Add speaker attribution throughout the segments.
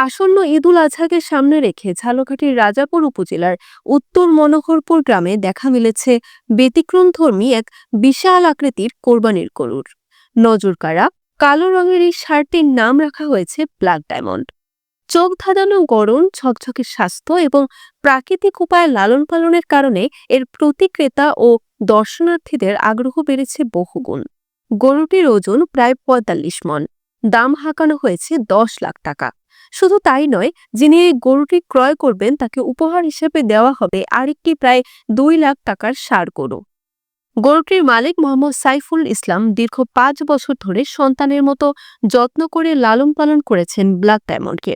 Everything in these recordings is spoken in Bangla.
Speaker 1: আসন্ন ঈদুল আজহাকে সামনে রেখে ঝালকাঠির রাজাপুর উপজেলার উত্তর মনোহরপুর গ্রামে দেখা মিলেছে ব্যতিক্রমধর্মী এক বিশাল আকৃতির কোরবানির গরুর। নজরকাড়া কালো রঙের এই ষাঁড়টির নাম রাখা হয়েছে ব্ল্যাক ডায়মন্ড। চোখ ধাঁধানো গড়ন, ঝকঝকে স্বাস্থ্য এবং প্রাকৃতিক উপায়ে লালন পালনের কারণে এর প্রতি ক্রেতা ও দর্শনার্থীদের আগ্রহ বেড়েছে বহুগুণ। গরুটির ওজন প্রায় ৪৫ মণ। দাম হাঁকানো হয়েছে ১০ লাখ টাকা। শুধু তাই নয়, যিনি এই গরুটি ক্রয় করবেন তাকে উপহার হিসেবে দেওয়া হবে আরেকটি প্রায় ২ লাখ টাকার ষাঁড় গরু। গরুটির মালিক মোহাম্মদ সাইফুল ইসলাম দীর্ঘ ৫ বছর ধরে সন্তানের মতো যত্ন করে লালন পালন করেছেন ব্ল্যাক ডায়মন্ডকে।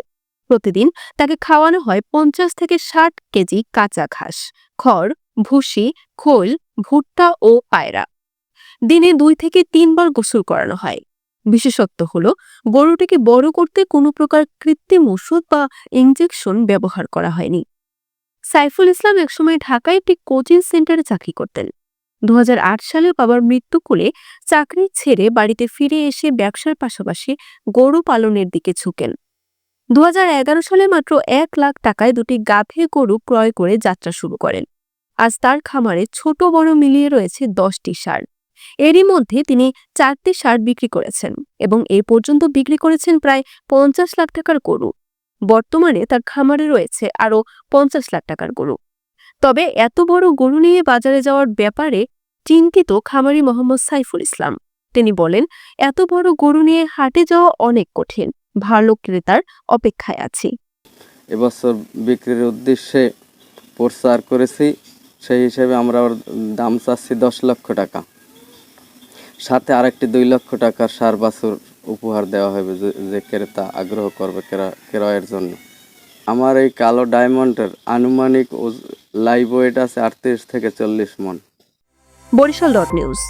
Speaker 1: প্রতিদিন তাকে খাওয়ানো হয় ৫০ থেকে ৬০ কেজি কাঁচা ঘাস, খড়, ভুসি, খোল, ভুট্টা ও পায়রা। দিনে ২ থেকে ৩ বার গোসল করানো হয়। বিশেষত্ব হলো, গরুটিকে বড় করতে কোনো প্রকার কৃত্রিম ওষুধ বা ইনজেকশন ব্যবহার করা হয়নি। সাইফুল ইসলাম একসময় ঢাকায় একটি কোচিং সেন্টারে চাকরি করতেন। ২০০৮ সালে বাবার মৃত্যু কোলে চাকরি ছেড়ে বাড়িতে ফিরে এসে ব্যবসার পাশাপাশি গরু পালনের দিকে ঝুঁকেন। ২০১১ সালে মাত্র ১ লাখ টাকায় দুটি গাভী গরু ক্রয় করে যাত্রা শুরু করেন। আজ তার খামারে ছোট বড় মিলিয়ে রয়েছে ১০টি ষাঁড়। এরই মধ্যে তিনি ৪টি ষাঁড় বিক্রি করেছেন এবং এ পর্যন্ত বিক্রি করেছেন প্রায় ৫০ লাখ টাকার গরু। বর্তমানে তার খামারে রয়েছে আরও ৫০ লাখ টাকার গরু। তবে এত বড় গরু নিয়ে বাজারে যাওয়ার ব্যাপারে চিন্তিত খামারি মোহাম্মদ সাইফুল ইসলাম। তিনি বলেন, এত বড় গরু নিয়ে হাটে যাওয়া অনেক কঠিন। ভালো ক্রেতার অপেক্ষায় আছি।
Speaker 2: এবছর বিক্রির উদ্দেশ্যে প্রচার করেছি, সেই হিসেবে আমরা ওর দাম চাচ্ছি ১০ লক্ষ টাকা। সাথে আরেকটি ২ লক্ষ টাকার ষাঁড় বাছুর উপহার দেওয়া হবে যে ক্রেতা আগ্রহ করবে ক্রয়ের জন্য। আমার এই কালো ডায়মন্ডের আনুমানিক লাইভ ওয়েট আছে ৩৮ থেকে ৪০ মণ।
Speaker 1: বরিশাল.নিউজ।